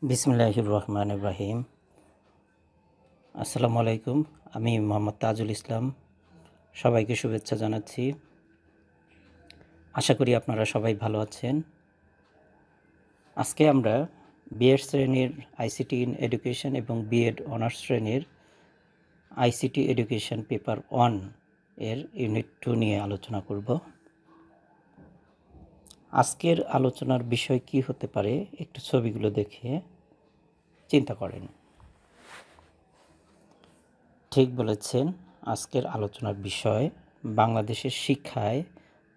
বিসমিল্লাহির রহমানির রহিম। আসসালামু আলাইকুম। আমি মোহাম্মদ তাজুল ইসলাম। সবাইকে শুভেচ্ছা জানাচ্ছি। আশা করি আপনারা সবাই ভালো আছেন। আজকে আমরা বিএড শ্রেণীর আইসিটি ইন এডুকেশন এবং বিএড অনার্স শ্রেণীর আইসিটি এডুকেশন পেপার 1 এর ইউনিট 2 নিয়ে আলোচনা করব। আজকের আলোচনার বিষয় কি হতে পারে একটু ছবিগুলো দেখে চিন্তা করেন। ঠিক বলেছেন, আজকের আলোচনার বিষয় বাংলাদেশের শিক্ষায়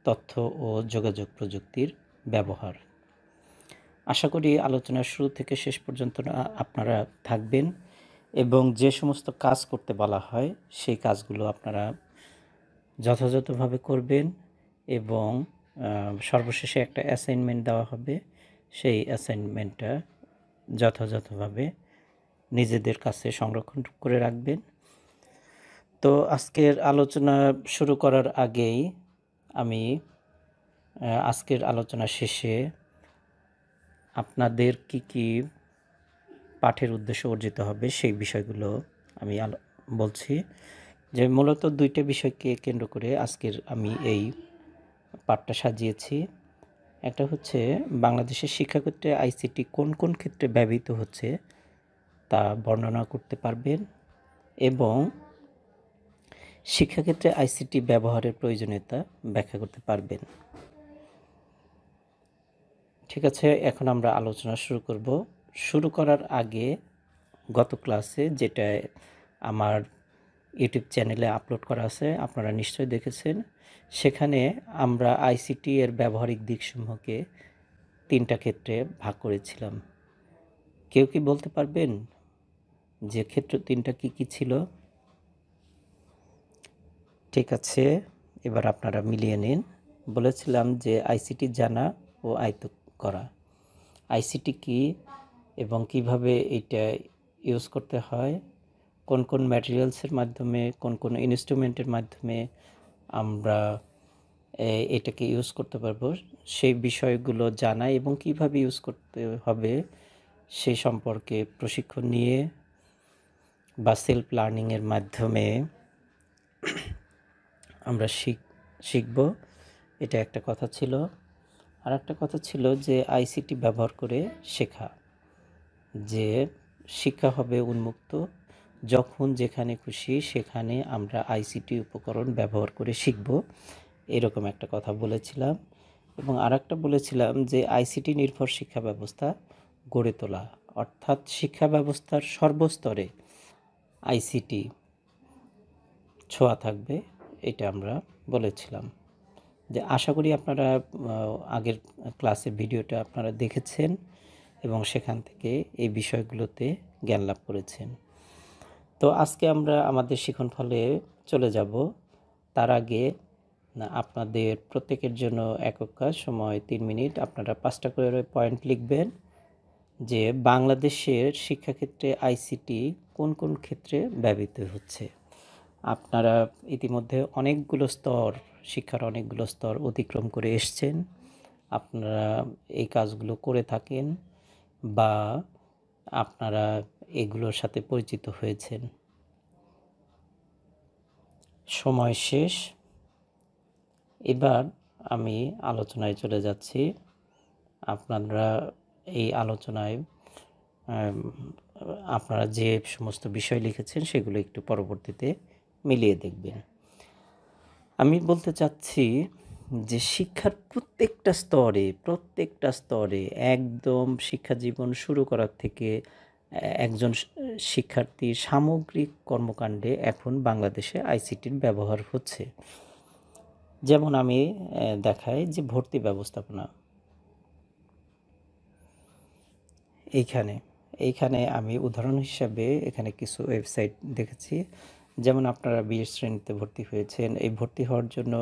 তথ্য ও যোগাযোগ প্রযুক্তির ব্যবহার। আশা করি আলোচনার শুরু থেকে শেষ পর্যন্ত আপনারা থাকবেন এবং যে সমস্ত কাজ করতে বলা হয় সেই কাজগুলো আপনারা যথাযথভাবে করবেন এবং সর্বশেষে একটা অ্যাসাইনমেন্ট দেওয়া হবে। সেই অ্যাসাইনমেন্টটা যথাযথভাবে নিজেদের কাছে সংরক্ষণ করে রাখবেন। তো আজকের আলোচনা শুরু করার আগেই আমি আজকের আলোচনা শেষে আপনাদের কি পাঠের উদ্দেশ্য অর্জিত হবে সেই বিষয়গুলো আমি বলছি। যে মূলত দুইটা বিষয়কে কেন্দ্র করে আজকের আমি এই পাঠটা সাজিয়েছি। একটা হচ্ছে বাংলাদেশের শিক্ষাক্ষেত্রে আইসিটি কোন কোন ক্ষেত্রে ব্যবহৃত হচ্ছে তা বর্ণনা করতে পারবেন এবং শিক্ষাক্ষেত্রে আইসিটি ব্যবহারের প্রয়োজনীয়তা ব্যাখ্যা করতে পারবেন। ঠিক আছে, এখন আমরা আলোচনা শুরু করব। শুরু করার আগে গত ক্লাসে যেটা আমার ইউটিউব চ্যানেলে আপলোড করা আছে আপনারা নিশ্চয়ই দেখেছেন, সেখানে আমরা আইসিটি এর ব্যবহারিক দিকসমূহকে 3টা ক্ষেত্রে ভাগ করেছিলাম। কেউ কি বলতে পারবেন যে ক্ষেত্র 3টা কি ছিল? ঠিক আছে, এবার আপনারা মিলিয়ে নিন। বলেছিলাম যে আইসিটি জানা ও আয়ত্ত করা। আইসিটি কি এবং কিভাবে এটা ইউজ করতে হয়, কোন কোন ম্যাটেরিয়ালসের মাধ্যমে, কোন কোন ইনস্ট্রুমেন্টের মাধ্যমে আমরা এটাকে ইউজ করতে পারবো সেই বিষয়গুলো জানা এবং কিভাবে ইউজ করতে হবে সেই সম্পর্কে প্রশিক্ষণ নিয়ে বা সেলফ লার্নিংয়ের মাধ্যমে আমরা শিখব। এটা একটা কথা ছিল। আর একটা কথা ছিল যে আইসিটি ব্যবহার করে শেখা, যে শিক্ষা হবে উন্মুক্ত, যখন যেখানে খুশি সেখানে আমরা আইসিটি উপকরণ ব্যবহার করে শিখব, এরকম একটা কথা বলেছিলাম। এবং আরেকটা বলেছিলাম যে আইসিটি নির্ভর শিক্ষা ব্যবস্থা গড়ে তোলা, অর্থাৎ শিক্ষা ব্যবস্থার সর্বস্তরে আইসিটি ছোঁয়া থাকবে, এটা আমরা বলেছিলাম। যে আশা করি আপনারা আগের ক্লাসের ভিডিওটা আপনারা দেখেছেন এবং সেখান থেকে এই বিষয়গুলোতে জ্ঞান লাভ করেছেন। তো আজকে আমরা আমাদের শিখন ফলে চলে যাব। তার আগে আপনাদের প্রত্যেকের জন্য একক কাজ, সময় 3 মিনিট। আপনারা 5টা করে পয়েন্ট লিখবেন যে বাংলাদেশের শিক্ষাক্ষেত্রে আইসিটি কোন কোন ক্ষেত্রে ব্যবহৃত হচ্ছে। আপনারা ইতিমধ্যে শিক্ষার অনেকগুলো স্তর অতিক্রম করে এসছেন। আপনারা এই কাজগুলো করে থাকেন বা আপনারা এগুলোর সাথে পরিচিত হয়েছেন। সময় শেষ। এবার আমি আলোচনায় চলে যাচ্ছি। আপনারা এই আলোচনায় আপনারা যে সমস্ত বিষয় লিখেছেন সেগুলো একটু পরবর্তীতে মিলিয়ে দেখবেন। আমি বলতে চাচ্ছি যে শিক্ষার প্রত্যেকটা স্তরে একদম শিক্ষা জীবন শুরু করার থেকে একজন শিক্ষার্থীর সামগ্রিক কর্মকাণ্ডে এখন বাংলাদেশে আইসিটির ব্যবহার হচ্ছে। যেমন আমি দেখাই যে ভর্তি ব্যবস্থাপনা। এইখানে আমি উদাহরণ হিসাবে এখানে কিছু ওয়েবসাইট দেখেছি। যেমন আপনারা বিএড শ্রেণীতে ভর্তি হয়েছেন, এই ভর্তি হওয়ার জন্য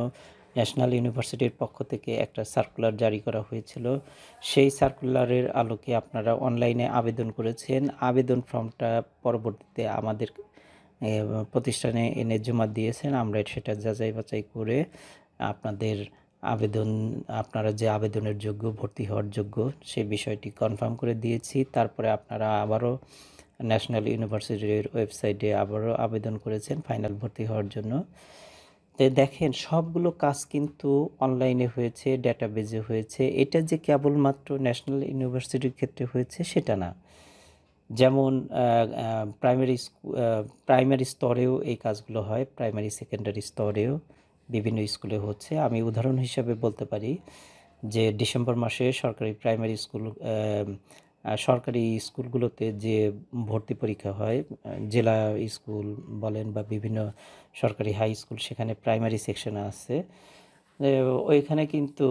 ন্যাশনাল ইউনিভার্সিটির পক্ষ থেকে একটা সার্কুলার জারি করা হয়েছিল। সেই সার্কুলারের আলোকে আপনারা অনলাইনে আবেদন করেছেন। আবেদন ফর্মটা পরবর্তীতে আমাদের প্রতিষ্ঠানে এনে জমা দিয়েছেন। আমরা সেটা যাচাই বাছাই করে আপনাদের আবেদন আপনারা যে আবেদনের যোগ্য, ভর্তি হওয়ার যোগ্য, সেই বিষয়টি কনফার্ম করে দিয়েছি। তারপরে আপনারা আবারও ন্যাশনাল ইউনিভার্সিটির ওয়েবসাইটে আবারও আবেদন করেছেন ফাইনাল ভর্তি হওয়ার জন্য। তো দেখেন সবগুলো কাজ কিন্তু অনলাইনে হয়েছে, ডেটাবেজে হয়েছে। এটা যে কেবলমাত্র ন্যাশনাল ইউনিভার্সিটির ক্ষেত্রে হয়েছে সেটা না। যেমন প্রাইমারি স্তরেও এই কাজগুলো হয়, প্রাইমারি সেকেন্ডারি স্তরেও বিভিন্ন স্কুলে হচ্ছে। আমি উদাহরণ হিসাবে বলতে পারি যে ডিসেম্বর মাসে সরকারি স্কুলগুলোতে যে ভর্তি পরীক্ষা হয়, জেলা স্কুল বলেন বা বিভিন্ন সরকারি হাই স্কুল, সেখানে প্রাইমারি সেকশন আছে। ওইখানে কিন্তু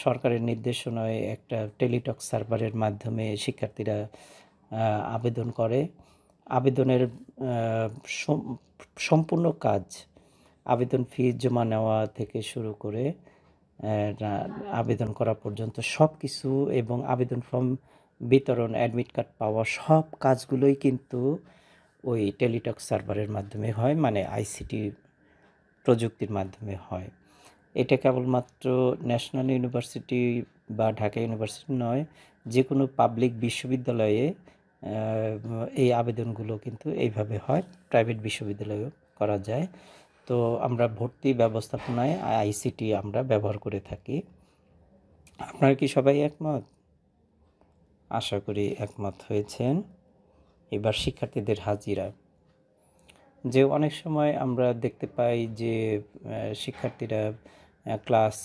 সরকারের নির্দেশনায় একটা টেলিটক সার্ভারের মাধ্যমে শিক্ষার্থীরা আবেদন করে। আবেদনের সম্পূর্ণ কাজ, আবেদন ফি জমা নেওয়া থেকে শুরু করে আবেদন করা পর্যন্ত সব কিছু, এবং আবেদন ফর্ম বিতরণ, অ্যাডমিট কার্ড পাওয়া, সব কাজগুলোই কিন্তু ওই টেলিটক সার্ভারের মাধ্যমে হয়, মানে আইসিটি প্রযুক্তির মাধ্যমে হয়। এটা কেবলমাত্র ন্যাশনাল ইউনিভার্সিটি বা ঢাকা ইউনিভার্সিটি নয়, যে কোনো পাবলিক বিশ্ববিদ্যালয়ে এই আবেদনগুলো কিন্তু এইভাবে হয়, প্রাইভেট বিশ্ববিদ্যালয়েও করা যায়। তো আমরা ভর্তি ব্যবস্থাপনায় আইসিটি আমরা ব্যবহার করে থাকি। আপনারা কি সবাই একমত? আশা করি একমত হয়েছেন। এবার শিক্ষার্থীদের হাজিরা। যে অনেক সময় আমরা দেখতে পাই যে শিক্ষার্থীরা ক্লাস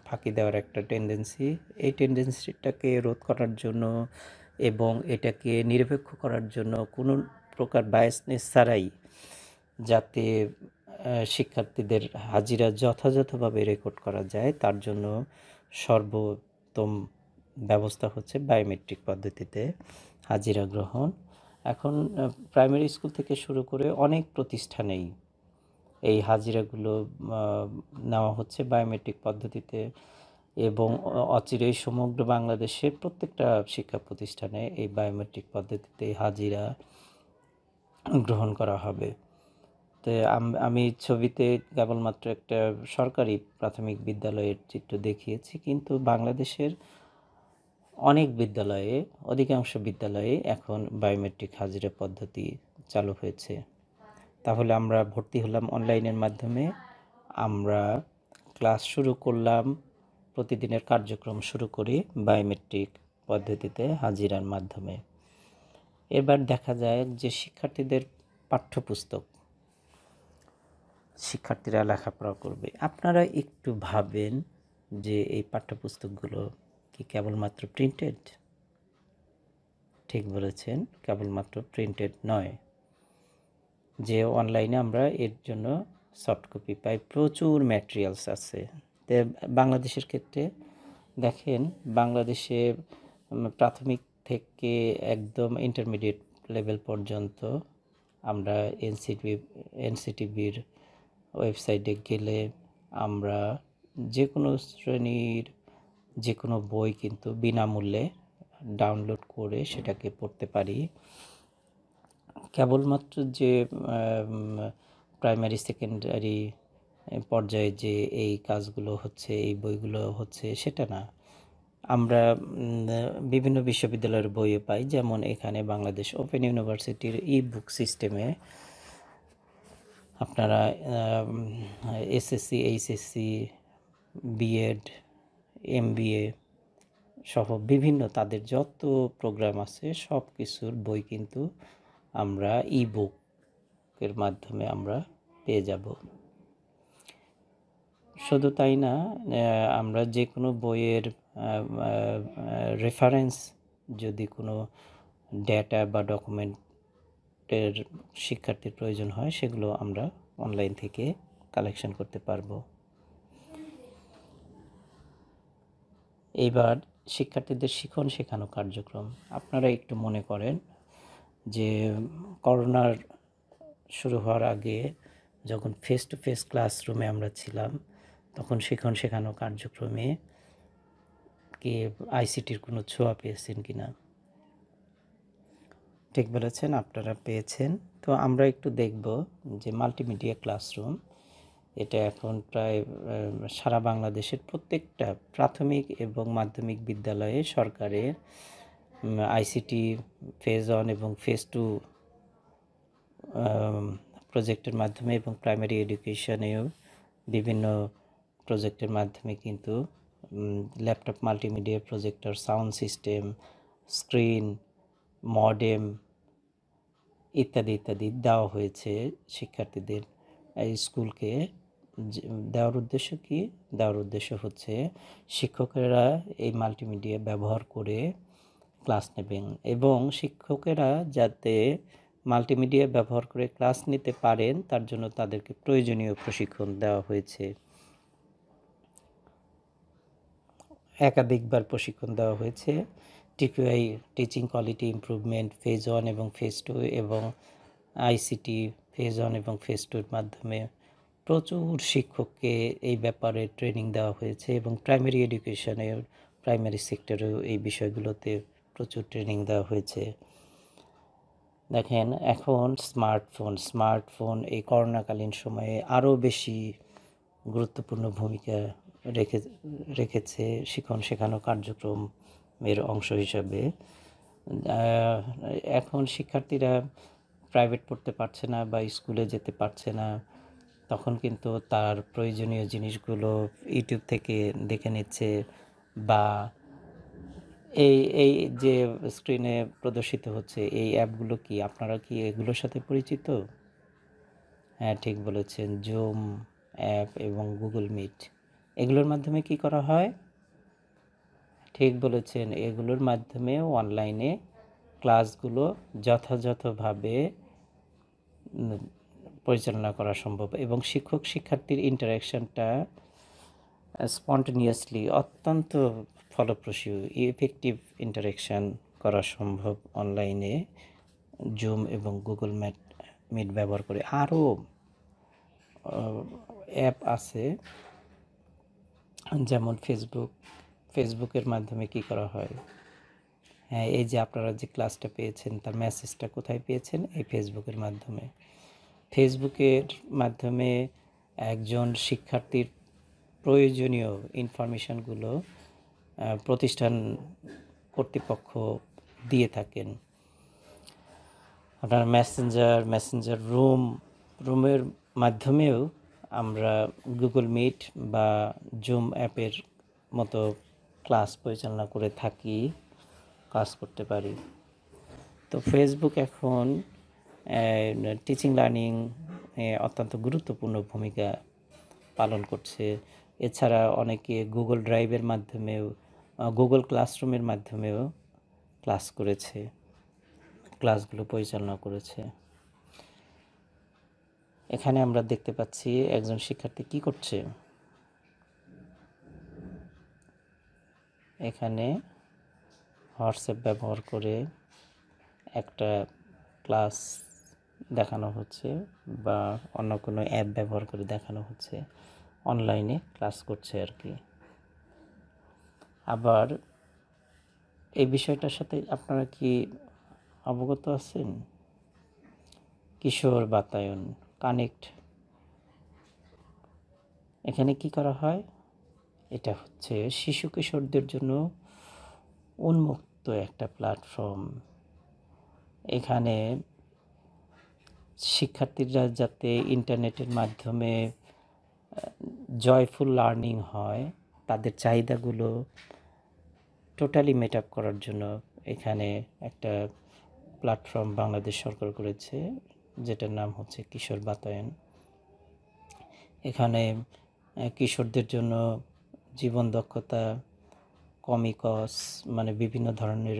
ফাঁকি দেওয়ার একটা টেন্ডেন্সি, এই টেন্ডেন্সিটাকে রোধ করার জন্য এবং এটাকে নিরপেক্ষ করার জন্য কোনো প্রকার বায়াসনেস ছাড়াই যাতে শিক্ষার্থীদের হাজিরা যথাযথভাবে রেকর্ড করা যায়, তার জন্য সর্বোত্তম ব্যবস্থা হচ্ছে বায়োমেট্রিক পদ্ধতিতে হাজিরা গ্রহণ। এখন প্রাইমারি স্কুল থেকে শুরু করে অনেক প্রতিষ্ঠানেই এই হাজিরাগুলো নেওয়া হচ্ছে বায়োমেট্রিক পদ্ধতিতে, এবং অচিরেই সমগ্র বাংলাদেশে প্রত্যেকটা শিক্ষা প্রতিষ্ঠানে এই বায়োমেট্রিক পদ্ধতিতে হাজিরা গ্রহণ করা হবে। তো আমি ছবিতে কেবলমাত্র একটা সরকারি প্রাথমিক বিদ্যালয়ের চিত্র দেখিয়েছি, কিন্তু বাংলাদেশের অনেক বিদ্যালয়ে, অধিকাংশ বিদ্যালয়ে এখন বায়োমেট্রিক হাজিরা পদ্ধতি চালু হয়েছে। তাহলে আমরা ভর্তি হলাম অনলাইনের মাধ্যমে, আমরা ক্লাস শুরু করলাম, প্রতিদিনের কার্যক্রম শুরু করি বায়োমেট্রিক পদ্ধতিতে হাজিরার মাধ্যমে। এবার দেখা যায় যে শিক্ষার্থীদের পাঠ্যপুস্তক, শিক্ষার্থীরা লেখাপড়া করবে, আপনারা একটু ভাবেন যে এই পাঠ্যপুস্তকগুলো কি কেবলমাত্র প্রিন্টেড? ঠিক বলেছেন, কেবলমাত্র প্রিন্টেড নয়, যে অনলাইনে আমরা এর জন্য সফট কপি পাই, প্রচুর ম্যাটেরিয়ালস আছে। তো বাংলাদেশের ক্ষেত্রে দেখেন, বাংলাদেশে প্রাথমিক থেকে একদম ইন্টারমিডিয়েট লেভেল পর্যন্ত আমরা এনসিটিভির ওয়েবসাইটে গেলে আমরা যে কোনো শ্রেণীর যে কোনো বই কিন্তু বিনামূল্যে ডাউনলোড করে সেটাকে পড়তে পারি। কেবলমাত্র যে প্রাইমারি সেকেন্ডারি পর্যায়ে যে এই কাজগুলো হচ্ছে, এই বইগুলো হচ্ছে, সেটা না। আমরা বিভিন্ন বিশ্ববিদ্যালয়ের বইও পাই, যেমন এখানে বাংলাদেশ ওপেন ইউনিভার্সিটির ই বুক সিস্টেমে আপনারা এসএসসি, এইচএসসি, বিএড, এমবিএ সহ বিভিন্ন তাদের যত প্রোগ্রাম আছে সব কিছুর বই কিন্তু আমরা ই বুকের মাধ্যমে আমরা পেয়ে যাব। শুধু তাই না, আমরা যে কোনো বইয়ের রেফারেন্স, যদি কোনো ডেটা বা ডকুমেন্টের শিক্ষার্থীর প্রয়োজন হয়, সেগুলো আমরা অনলাইন থেকে কালেকশন করতে পারবো। এইবার শিক্ষার্থীদের শিখন শেখানো কার্যক্রম, আপনারা একটু মনে করেন যে করোনার শুরু হওয়ার আগে যখন ফেস টু ফেস ক্লাসরুমে আমরা ছিলাম, তখন শিখন শেখানো কার্যক্রমে কি আইসিটির কোনো ছোঁয়া পেয়েছেন কিনা? ঠিক বলেছেন, আপনারা পেয়েছেন। তো আমরা একটু দেখব যে মাল্টিমিডিয়া ক্লাসরুম, এটা এখন প্রায় সারা বাংলাদেশের প্রত্যেকটা প্রাথমিক এবং মাধ্যমিক বিদ্যালয়ে সরকারের আইসিটি ফেজ 1 এবং ফেজ 2 প্রজেক্টের মাধ্যমে এবং প্রাইমারি এডুকেশনেও বিভিন্ন প্রজেক্টের মাধ্যমে কিন্তু laptop, multimedia projector, sound system, screen, modem ইত্যাদি ইত্যাদি দেওয়া হয়েছে শিক্ষার্থীদের। এই স্কুলকে দেওয়ার উদ্দেশ্য কি? দেওয়ার উদ্দেশ্য হচ্ছে শিক্ষকেরা এই মাল্টিমিডিয়া ব্যবহার করে ক্লাস নেবেন এবং শিক্ষকেরা যাতে মাল্টিমিডিয়া ব্যবহার করে ক্লাস নিতে পারেন তার জন্য তাদেরকে প্রয়োজনীয় প্রশিক্ষণ দেওয়া হয়েছে। একাধিকবার প্রশিক্ষণ দেওয়া হয়েছে। টিকিউআই টিচিং কোয়ালিটি ইমপ্রুভমেন্ট ফেজ 1 এবং ফেজ 2 এবং আইসিটি ফেজ 1 এবং ফেজ 2 এর মাধ্যমে প্রচুর শিক্ষককে এই ব্যাপারে ট্রেনিং দেওয়া হয়েছে এবং প্রাইমারি এডুকেশনের প্রাইমারি সেক্টরেও এই বিষয়গুলোতে প্রচুর ট্রেনিং দেওয়া হয়েছে। দেখেন এখন স্মার্টফোন এই করোনাকালীন সময়ে আরও বেশি গুরুত্বপূর্ণ ভূমিকা রেখেছে শিক্ষণ শেখানো কার্যক্রমের অংশ হিসাবে। এখন শিক্ষার্থীরা প্রাইভেট পড়তে পারছে না বা স্কুলে যেতে পারছে না, তখন কিন্তু তার প্রয়োজনীয় জিনিসগুলো ইউটিউব থেকে দেখে নিচ্ছে বা এই যে স্ক্রিনে প্রদর্শিত হচ্ছে এই অ্যাপগুলো কি আপনারা কি এগুলোর সাথে পরিচিত? হ্যাঁ, ঠিক বলেছেন। জুম অ্যাপ এবং গুগল মিট এগুলোর মাধ্যমে কি করা হয়? ঠিক বলেছেন, এগুলোর মাধ্যমে অনলাইনে ক্লাসগুলো যথাযথভাবে পরিচালনা করা সম্ভব এবং শিক্ষক শিক্ষার্থীর ইন্টারাকশানটা স্পন্টেনিয়াসলি অত্যন্ত ফলপ্রসূ ইফেক্টিভ ইন্টারাকশান করা সম্ভব অনলাইনে জুম এবং গুগল মিট ব্যবহার করে। আরও অ্যাপ আছে যেমন ফেসবুকের মাধ্যমে কি করা হয়? হ্যাঁ, এই যে আপনারা যে ক্লাসটা পেয়েছেন তার মেসেজটা কোথায় পেয়েছেন? এই ফেসবুকের মাধ্যমে। ফেসবুকের মাধ্যমে একজন শিক্ষার্থীর প্রয়োজনীয় ইনফরমেশনগুলো প্রতিষ্ঠান কর্তৃপক্ষ দিয়ে থাকেন। আপনার মেসেঞ্জার রুমের মাধ্যমেও আমরা গুগল মিট বা জুম অ্যাপের মতো ক্লাস পরিচালনা করে থাকি, কাজ করতে পারি। তো ফেসবুক এখন টিচিং লার্নিং অত্যন্ত গুরুত্বপূর্ণ ভূমিকা পালন করছে। এছাড়া অনেকে গুগল ড্রাইভের মাধ্যমেও গুগল ক্লাসরুমের মাধ্যমেও ক্লাসগুলো পরিচালনা করেছে। এখানে আমরা দেখতে পাচ্ছি একজন শিক্ষার্থী কি করছে। এখানে হোয়াটসঅ্যাপ ব্যবহার করে একটা ক্লাস দেখানো হচ্ছে বা অন্য কোনো অ্যাপ ব্যবহার করে দেখানো হচ্ছে, অনলাইনে ক্লাস করছে আর কি। আবার এই বিষয়টার সাথে আপনারা কি অবগত আছেন? কিশোর বাতায়ন কানেক্ট, এখানে কি করা হয়? এটা হচ্ছে শিশু কিশোরদের জন্য উন্মুক্ত একটা প্ল্যাটফর্ম। এখানে শিক্ষার্থীরা যাতে ইন্টারনেটের মাধ্যমে জয়ফুল লার্নিং হয়, তাদের চাহিদাগুলো টোটালি মেট আপ করার জন্য এখানে একটা প্ল্যাটফর্ম বাংলাদেশ সরকার করেছে, যেটার নাম হচ্ছে কিশোর বাতায়ন। এখানে কিশোরদের জন্য জীবন দক্ষতা, কমিকস মানে বিভিন্ন ধরনের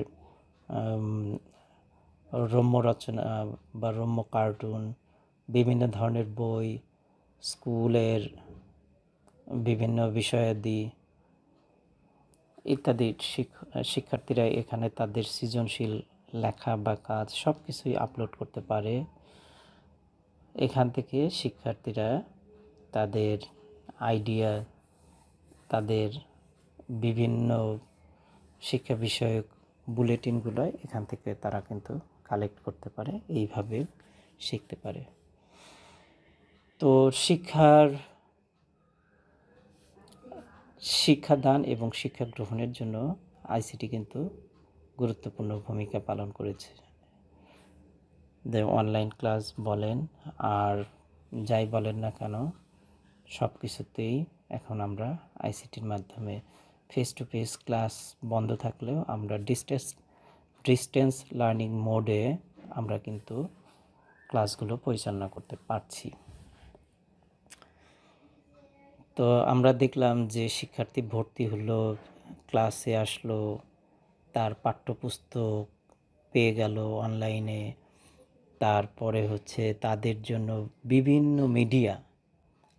রম্য রচনা বা রম্য কার্টুন, বিভিন্ন ধরনের বই, স্কুলের বিভিন্ন বিষয়াদি ইত্যাদি শিক্ষার্থীরা এখানে তাদের সৃজনশীল লেখা বা কাজ সব কিছুই আপলোড করতে পারে। এখান থেকে শিক্ষার্থীরা তাদের আইডিয়া, তাদের বিভিন্ন শিক্ষা বিষয়ক বুলেটিনগুলো এখান থেকে তারা কিন্তু কালেক্ট করতে পারে, এইভাবে শিখতে পারে। তো শিক্ষার শিক্ষাদান এবং শিক্ষা গ্রহণের জন্য আইসিটি কিন্তু গুরুত্বপূর্ণ ভূমিকা পালন করেছে। অনলাইন ক্লাস বলেন আর যাই বলেন না কেন, সব কিছুতেই এখন আমরা আইসিটির মাধ্যমে ফেস টু ফেস ক্লাস বন্ধ থাকলেও আমরা ডিস্টেন্স লার্নিং মোডে আমরা কিন্তু ক্লাসগুলো পরিচালনা করতে পারছি। তো আমরা দেখলাম যে শিক্ষার্থী ভর্তি হলো, ক্লাসে আসলো, তার পাঠ্যপুস্তক পেয়ে গেল অনলাইনে, তারপরে হচ্ছে তাদের জন্য বিভিন্ন মিডিয়া,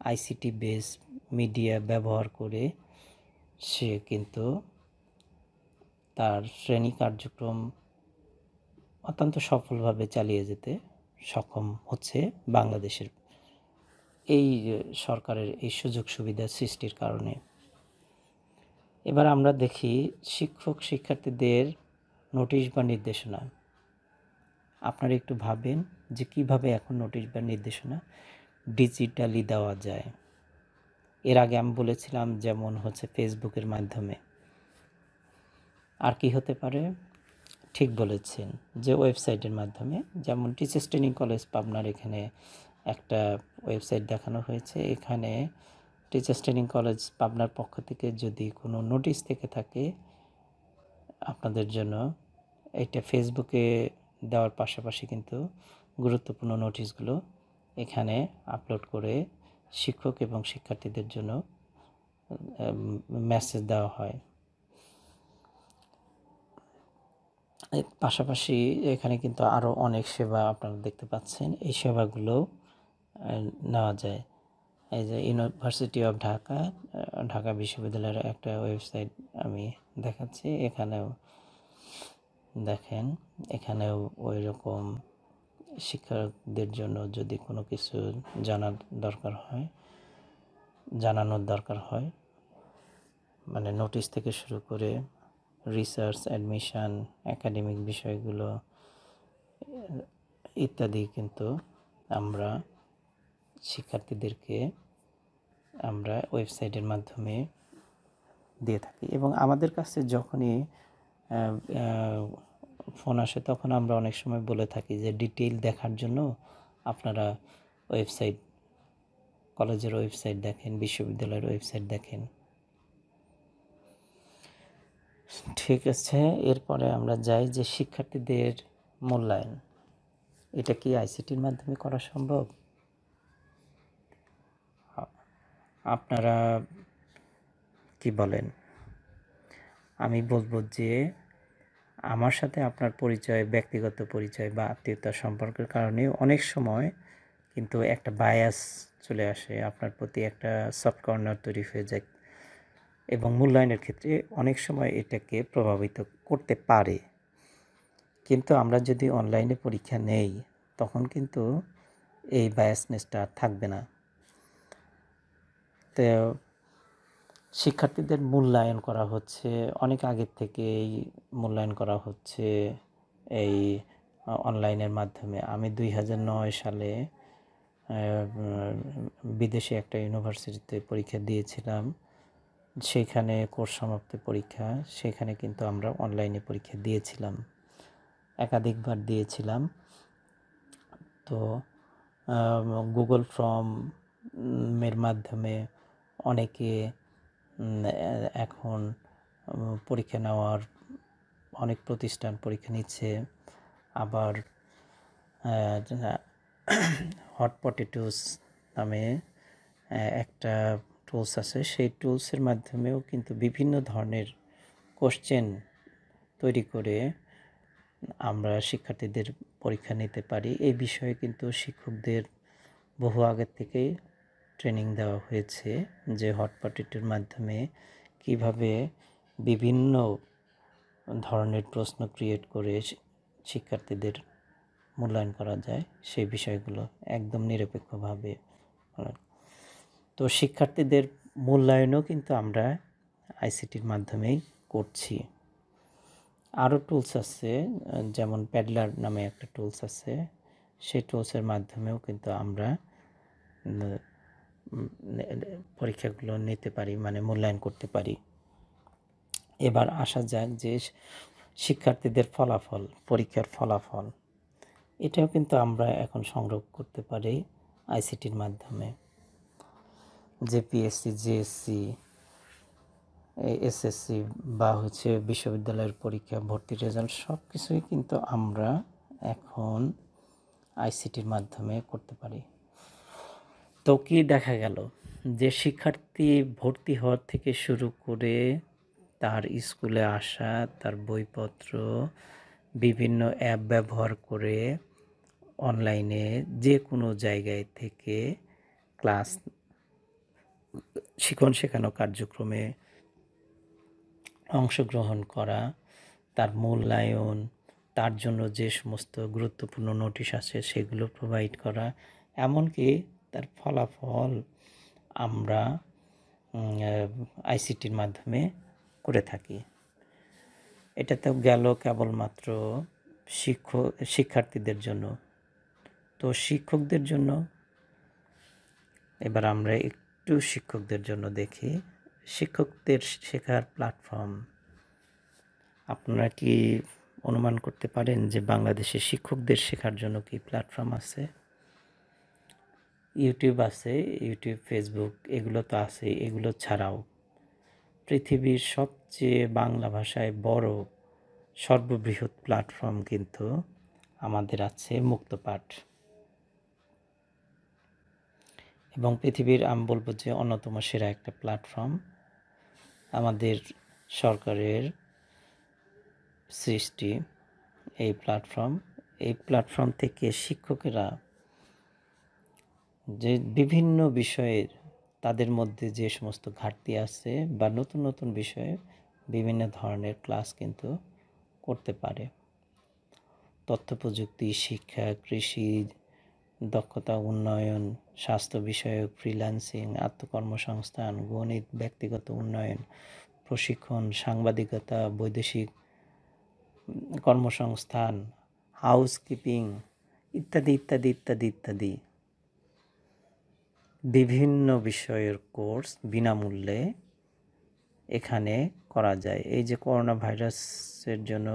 আইসিটি বেস মিডিয়া ব্যবহার করে সে কিন্তু তার শ্রেণী কার্যক্রম অত্যন্ত সফলভাবে চালিয়ে যেতে সক্ষম হচ্ছে বাংলাদেশের এই সরকারের এই সুযোগ সুবিধা সৃষ্টির কারণে। এবার আমরা দেখি শিক্ষক শিক্ষার্থীদের নোটিশ বা নির্দেশনা। আপনারা একটু ভাবেন যে কিভাবে এখন নোটিশ বা নির্দেশনা ডিজিটালি দেওয়া যায়। এর আগে আমি বলেছিলাম যেমন হচ্ছে ফেসবুকের মাধ্যমে, আর কি হতে পারে? ঠিক বলেছেন যে ওয়েবসাইটের মাধ্যমে, যেমন টিচার্স ট্রেনিং কলেজ পাবনার এখানে একটা ওয়েবসাইট দেখানো হয়েছে। এখানে টিচার্স ট্রেনিং কলেজ পাবনার পক্ষ থেকে যদি কোনো নোটিশ থেকে থাকে আপনাদের জন্য, এটা ফেসবুকে দেওয়ার পাশাপাশি কিন্তু গুরুত্বপূর্ণ নোটিশগুলো এখানে আপলোড করে শিক্ষক এবং শিক্ষার্থীদের জন্য মেসেজ দেওয়া হয়। এর পাশাপাশি এখানে কিন্তু আরও অনেক সেবা আপনারা দেখতে পাচ্ছেন, এই সেবাগুলো নেওয়া যায়। এই যে ইউনিভার্সিটি অফ ঢাকা, ঢাকা বিশ্ববিদ্যালয়ের একটা ওয়েবসাইট আমি দেখাচ্ছি। এখানেও দেখেন, এখানেও ওই রকম শিক্ষকদের জন্য যদি কোনো কিছু জানানোর দরকার হয়, মানে নোটিশ থেকে শুরু করে রিসার্চ, অ্যাডমিশন, একাডেমিক বিষয়গুলো ইত্যাদি কিন্তু আমরা শিক্ষার্থীদেরকে আমরা ওয়েবসাইটের মাধ্যমে দিয়ে থাকি। এবং আমাদের কাছে যখনই ফোন আসে তখন আমরা অনেক সময় বলে থাকি যে ডিটেইল দেখার জন্য আপনারা ওয়েবসাইট, কলেজের ওয়েবসাইট দেখেন, বিশ্ববিদ্যালয়ের ওয়েবসাইট দেখেন। ঠিক আছে, এরপরে আমরা যাই যে শিক্ষার্থীদের মূল্যায়ন, এটা কি আইসিটির মাধ্যমে করা সম্ভব? আপনারা কি বলেন? আমি বলবো যে আমার সাথে আপনার পরিচয়, ব্যক্তিগত পরিচয় বা আত্মীয়তার সম্পর্কের কারণে অনেক সময় কিন্তু একটা বায়াস চলে আসে, আপনার প্রতি একটা সফট কর্নার তৈরি হয়ে যায় এবং মূল্যায়নের ক্ষেত্রে অনেক সময় এটাকে প্রভাবিত করতে পারে। কিন্তু আমরা যদি অনলাইনে পরীক্ষা নেই তখন কিন্তু এই বায়াসনেসটা থাকবে না। তো শিক্ষার্থীদের মূল্যায়ন করা হচ্ছে অনেক আগের থেকেই, মূল্যায়ন করা হচ্ছে এই অনলাইনের মাধ্যমে। আমি 2009 সালে বিদেশে একটা ইউনিভার্সিটিতে পরীক্ষা দিয়েছিলাম, সেখানে কোর্স সমাপ্তি পরীক্ষা, সেখানে কিন্তু আমরা অনলাইনে পরীক্ষা দিয়েছিলাম, একাধিকবার দিয়েছিলাম। তো গুগল ফর্মের মাধ্যমে অনেকে এখন পরীক্ষা নেওয়ার, অনেক প্রতিষ্ঠান পরীক্ষা নিচ্ছে। আবার হট পটেটোস নামে একটা টুলস আছে, সেই টুলসের মাধ্যমেও কিন্তু বিভিন্ন ধরনের কোশ্চেন তৈরি করে আমরা শিক্ষার্থীদের পরীক্ষা নিতে পারি। এই বিষয়ে কিন্তু শিক্ষকদের বহু আগের থেকেই ট্রেনিং দেওয়া হয়েছে যে হট পটেটোর মাধ্যমে কিভাবে বিভিন্ন ধরনের প্রশ্ন ক্রিয়েট করে শিক্ষার্থীদের মূল্যায়ন করা যায়, সেই বিষয়গুলো একদম নিরপেক্ষভাবে। তো শিক্ষার্থীদের মূল্যায়নও কিন্তু আমরা আইসিটির মাধ্যমেই করছি। আরও টুলস আছে, যেমন প্যাডলার নামে একটা টুলস আছে, সেই টুলসের মাধ্যমেও কিন্তু আমরা পরীক্ষাগুলো নিতে পারি, মানে মূল্যায়ন করতে পারি। এবার আসা যাক যে শিক্ষার্থীদের ফলাফল, পরীক্ষার ফলাফল, এটাও কিন্তু আমরা এখন সংগ্রহ করতে পারি আইসিটির মাধ্যমে। যে পিএসসি, জিএসসি, এসএসসি বা বিশ্ববিদ্যালয়ের পরীক্ষা, ভর্তি রেজাল্ট সব কিছুই কিন্তু আমরা এখন আইসিটির মাধ্যমে করতে পারি। তো কি দেখা গেল যে শিক্ষার্থী ভর্তি হওয়ার থেকে শুরু করে তার স্কুলে আসা, তার বইপত্র, বিভিন্ন অ্যাপ ব্যবহার করে অনলাইনে যে কোনো জায়গায় থেকে ক্লাস, শিক্ষণ শেখানো কার্যক্রমে অংশগ্রহণ করা, তার মূল্যায়ন, তার জন্য যে সমস্ত গুরুত্বপূর্ণ নোটিশ আছে সেগুলো প্রোভাইড করা, এমনকি তার ফলাফল আমরা আইসিটির মাধ্যমে করে থাকি। এটা তো গেল কেবলমাত্র শিক্ষার্থীদের জন্য। তো শিক্ষকদের জন্য এবার আমরা একটু শিক্ষকদের জন্য দেখি। শিক্ষকদের শেখার প্ল্যাটফর্ম, আপনারা কি অনুমান করতে পারেন যে বাংলাদেশে শিক্ষকদের শেখার জন্য কি প্ল্যাটফর্ম আছে? ইউটিউব আছে, ইউটিউব, ফেসবুক, এগুলো তো আছে। এগুলো ছাড়াও পৃথিবীর সবচেয়ে বাংলা ভাষায় বড় সর্ববৃহৎ প্ল্যাটফর্ম কিন্তু আমাদের আছে মুক্তপাঠ, এবং পৃথিবীর আমি বলবো যে অন্যতম সেরা একটা প্ল্যাটফর্ম আমাদের সরকারের সৃষ্টি এই প্ল্যাটফর্ম থেকে শিক্ষকেরা যে বিভিন্ন বিষয়ের, তাদের মধ্যে যে সমস্ত ঘাটতি আছে বা নতুন নতুন বিষয়ে বিভিন্ন ধরনের ক্লাস কিন্তু করতে পারে। তথ্য প্রযুক্তি, শিক্ষা, কৃষি, দক্ষতা উন্নয়ন, স্বাস্থ্য বিষয়ক, ফ্রিল্যান্সিং, আত্মকর্মসংস্থান, গণিত, ব্যক্তিগত উন্নয়ন, প্রশিক্ষণ, সাংবাদিকতা, বৈদেশিক কর্মসংস্থান, হাউসকিপিং, ইত্যাদি ইত্যাদি ইত্যাদি ইত্যাদি বিভিন্ন বিষয়ের কোর্স বিনামূল্যে এখানে করা যায়। এই যে করোনা ভাইরাসের জন্য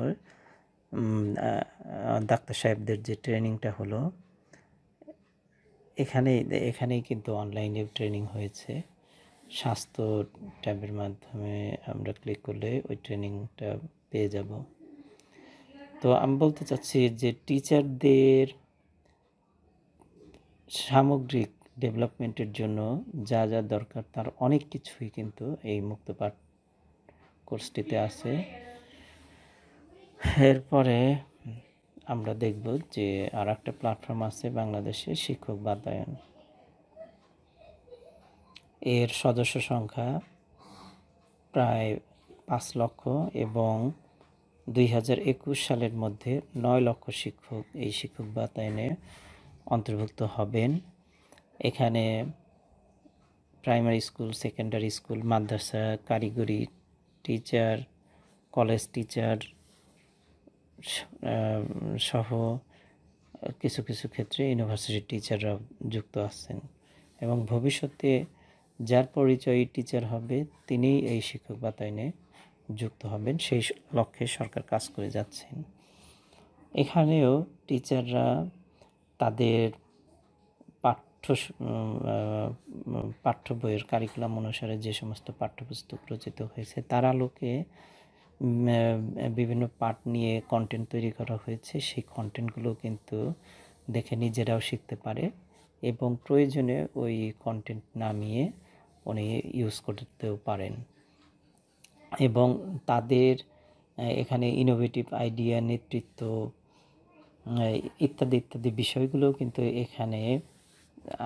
ডাক্তার সাহেবদের যে ট্রেনিংটা হলো, এখানেই কিন্তু অনলাইনে ট্রেনিং হয়েছে। স্বাস্থ্য ট্যাবের মাধ্যমে আমরা ক্লিক করলে ওই ট্রেনিংটা পেয়ে যাব। তো আমি বলতে চাচ্ছি যে টিচারদের সামগ্রিক ডেভেলপমেন্টের জন্য যা যা দরকার তার অনেক কিছুই কিন্তু এই মুক্তপাঠ কোর্সটিতে আছে। এরপরে আমরা দেখব যে আর একটা প্ল্যাটফর্ম আছে বাংলাদেশে, শিক্ষক বাতায়ন। এর সদস্য সংখ্যা প্রায় 5 লক্ষ এবং 2021 সালের মধ্যে 9 লক্ষ শিক্ষক এই শিক্ষক বাতায়নে অন্তর্ভুক্ত হবেন। এখানে প্রাইমারি স্কুল, সেকেন্ডারি স্কুল, মাদ্রাসা, কারিগরি টিচার, কলেজ টিচার সহ কিছু কিছু ক্ষেত্রে ইউনিভার্সিটি টিচাররাও যুক্ত আছেন, এবং ভবিষ্যতে যার পরিচয় টিচার হবে তিনিই এই শিক্ষক বাতায়নে যুক্ত হবেন। সেই লক্ষ্যে সরকার কাজ করে যাচ্ছেন। এখানেও টিচাররা তাদের পাঠ্য বইয়ের কারিকুলাম অনুসারে যে সমস্ত পাঠ্যপুস্তক রচিত হয়েছে তার আলোকে বিভিন্ন পাঠ নিয়ে কন্টেন্ট তৈরি করা হয়েছে। সেই কন্টেন্টগুলো কিন্তু দেখে নিজেরাও শিখতে পারে এবং প্রয়োজনে ওই কন্টেন্ট নামিয়ে উনি ইউজ করতেও পারেন। এবং তাদের এখানে ইনোভেটিভ আইডিয়া, নেতৃত্ব ইত্যাদি ইত্যাদি বিষয়গুলোও কিন্তু এখানে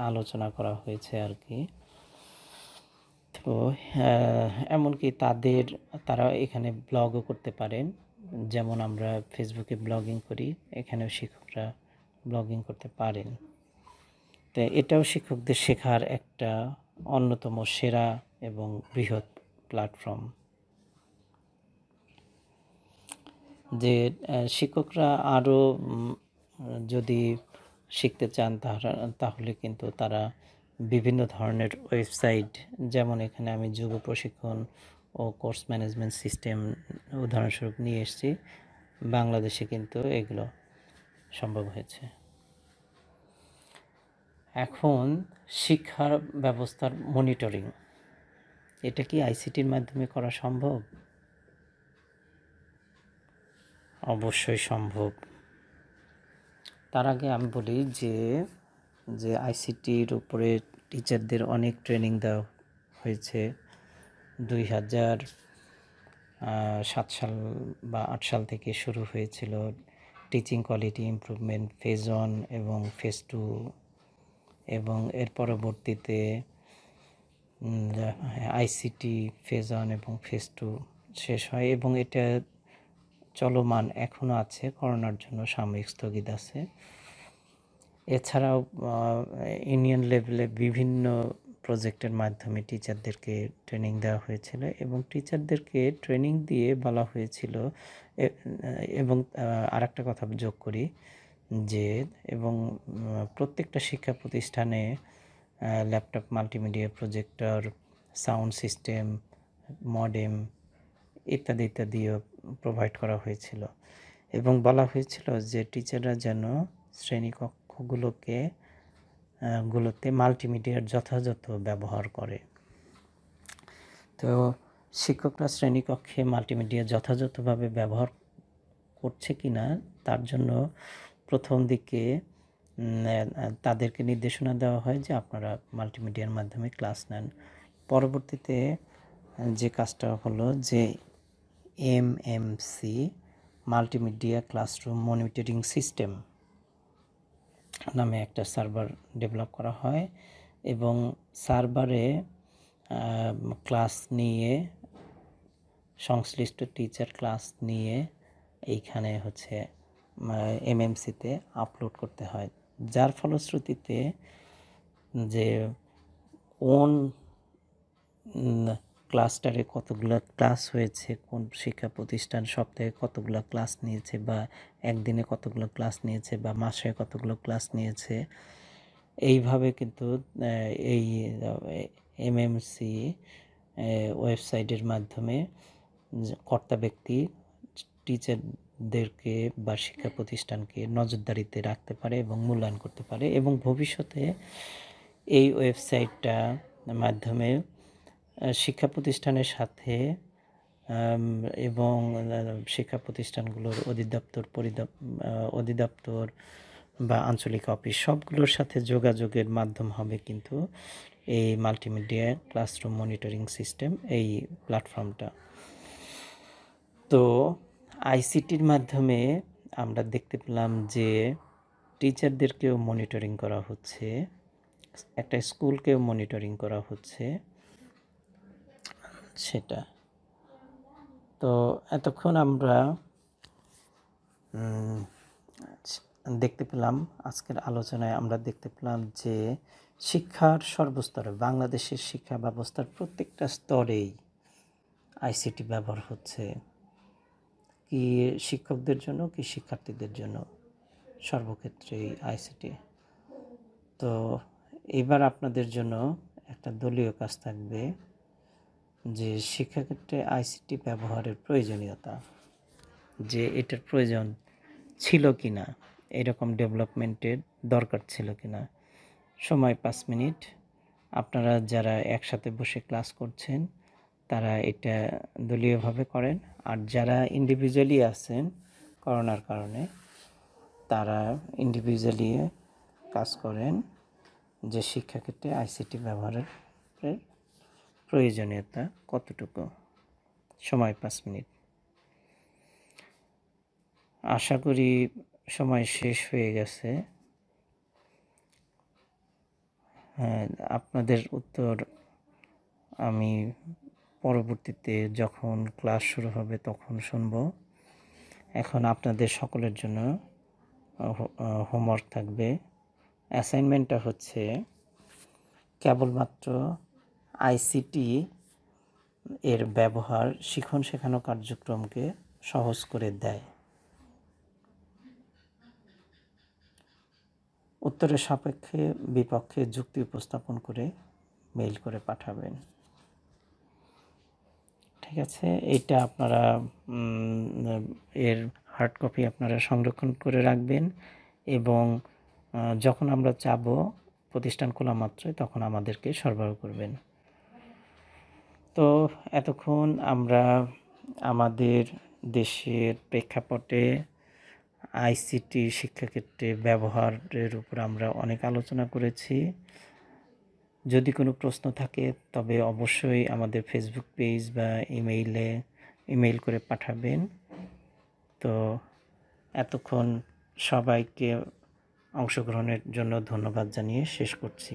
আলোচনা করা হয়েছে আর কি। তো এমনকি তারা এখানে ব্লগও করতে পারেন, যেমন আমরা ফেসবুকে ব্লগিং করি, এখানেও শিক্ষকরা ব্লগিং করতে পারেন। তো এটাও শিক্ষকদের শেখার একটা অন্যতম সেরা এবং বৃহৎ প্ল্যাটফর্ম। যে শিক্ষকরা আরও যদি শিখতে চান তাহলে কিন্তু তারা বিভিন্ন ধরনের ওয়েবসাইট, যেমন এখানে আমি যুব প্রশিক্ষণ ও কোর্স ম্যানেজমেন্ট সিস্টেম উদাহরণস্বরূপ নিয়ে এসেছি। বাংলাদেশে কিন্তু এগুলো সম্ভব হয়েছে। এখন শিক্ষার ব্যবস্থার মনিটরিং, এটা কি আইসিটির মাধ্যমে করা সম্ভব? অবশ্যই সম্ভব। তার আগে আমি বলি যে আইসিটির উপরে টিচারদের অনেক ট্রেনিং দেওয়া হয়েছে। 2007 সাল বা 8 সাল থেকে শুরু হয়েছিল টিচিং কোয়ালিটি ইমপ্রুভমেন্ট ফেজ 1 এবং ফেজ 2, এবং এর পরবর্তীতে আইসিটি ফেজ 1 এবং ফেজ 2 শেষ হয়, এবং এটা চলমান এখনও আছে, করোনার জন্য সাময়িক স্থগিত আছে। এছাড়াও ইউনিয়ন লেভেলে বিভিন্ন প্রজেক্টের মাধ্যমে টিচারদেরকে ট্রেনিং দেওয়া হয়েছিল, এবং টিচারদেরকে ট্রেনিং দিয়ে বলা হয়েছিল। এবং আরেকটা কথা যোগ করি যে প্রত্যেকটা শিক্ষা প্রতিষ্ঠানে laptop, multimedia projector, sound system, modem ইত্যাদি ইত্যাদিও প্রোভাইড করা হয়েছিল, এবং বলা হয়েছিল যে টিচাররা যেন শ্রেণীকক্ষগুলোতে মাল্টিমিডিয়ার যথাযথ ব্যবহার করে। তো শিক্ষকরা শ্রেণীকক্ষে মাল্টিমিডিয়া যথাযথভাবে ব্যবহার করছে কি না তার জন্য প্রথম দিকে তাদেরকে নির্দেশনা দেওয়া হয় যে আপনারা মাল্টিমিডিয়ার মাধ্যমে ক্লাস নেন। পরবর্তীতে যে কাজটা হলো যে MMC, multimedia classroom monitoring system নামে একটা সার্ভার ডেভেলপ করা হয়, এবং সার্ভারে ক্লাস নিয়ে সংশ্লিষ্ট টিচার ক্লাস নিয়ে এইখানে হচ্ছে এমএমসিতে আপলোড করতে হয়, যার ফলশ্রুতিতে যে কোন ক্লাস্টারে কতগুলো ক্লাস হয়েছে, কোন শিক্ষা প্রতিষ্ঠান সপ্তাহে কতগুলো ক্লাস নিয়েছে, বা একদিনে কতগুলো ক্লাস নিয়েছে, বা মাসে কতগুলো ক্লাস নিয়েছে, এইভাবে কিন্তু এই এমএমসি ওয়েবসাইটের মাধ্যমে কর্তা ব্যক্তি টিচারদেরকে বা শিক্ষা প্রতিষ্ঠানকে নজরদারিতে রাখতে পারে এবং মূল্যায়ন করতে পারে, এবং ভবিষ্যতে এই ওয়েবসাইটটা মাধ্যমে শিক্ষা প্রতিষ্ঠানের সাথে এবং শিক্ষা প্রতিষ্ঠানগুলোর অধিদপ্তর বা আঞ্চলিক অফিস সবগুলোর সাথে যোগাযোগের মাধ্যম হবে কিন্তু এই মাল্টিমিডিয়া ক্লাসরুম মনিটরিং সিস্টেম, এই প্ল্যাটফর্মটা। তো আইসিটির মাধ্যমে আমরা দেখতে পেলাম যে টিচারদেরকেও মনিটরিং করা হচ্ছে, একটা স্কুলকেও মনিটরিং করা হচ্ছে সেটা। তো এতক্ষণ আমরা দেখতে পেলাম, আজকের আলোচনায় আমরা দেখতে পেলাম যে শিক্ষার সর্বস্তরে বাংলাদেশের শিক্ষা ব্যবস্থার প্রত্যেকটা স্তরেই আইসিটি ব্যবহার হচ্ছে, কি শিক্ষকদের জন্য কি শিক্ষার্থীদের জন্য, সর্বক্ষেত্রেই আইসিটি। তো এবার আপনাদের জন্য একটা দলীয় কাজ থাকবে যে শিক্ষাক্ষেত্রে আইসিটি ব্যবহারের প্রয়োজনীয়তা, যে এটার প্রয়োজন ছিল কি না, এরকম ডেভেলপমেন্টের দরকার ছিল কি না। সময় 5 মিনিট, আপনারা যারা একসাথে বসে ক্লাস করছেন তারা এটা দলীয়ভাবে করেন, আর যারা ইন্ডিভিজুয়ালি আছেন করোনার কারণে তারা ইন্ডিভিজুয়ালি কাজ করেন যে শিক্ষাক্ষেত্রে আইসিটি ব্যবহারের প্রয়োজনীয়তা কতটুকু। সময় 5 মিনিট। আশা করি সময় শেষ হয়ে গেছে। আপনাদের উত্তর আমি পরবর্তীতে যখন ক্লাস শুরু হবে তখন শুনব। এখন আপনাদের সকলের জন্য হোমওয়ার্ক থাকবে। অ্যাসাইনমেন্টটা হচ্ছে কেবলমাত্র আইসিটি এর ব্যবহার শিখন শেখানো কার্যক্রমকে সহজ করে দেয়। উত্তরের সাপেক্ষে বিপক্ষে যুক্তি উপস্থাপন করে মেইল করে পাঠাবেন। ঠিক আছে, এইটা আপনারা এর হার্ড কপি আপনারা সংরক্ষণ করে রাখবেন এবং যখন আমরা চাবো প্রতিষ্ঠান খোলা মাত্রই তখন আমাদেরকে সরবরাহ করবেন। তো এতক্ষণ আমরা আমাদের দেশের প্রেক্ষাপটে আইসিটি শিক্ষাক্ষেত্রে ব্যবহারের উপর আমরা অনেক আলোচনা করেছি। যদি কোনো প্রশ্ন থাকে তবে অবশ্যই আমাদের ফেসবুক পেজ বা ইমেইল করে পাঠাবেন। তো এতক্ষণ সবাইকে অংশগ্রহণের জন্য ধন্যবাদ জানিয়ে শেষ করছি।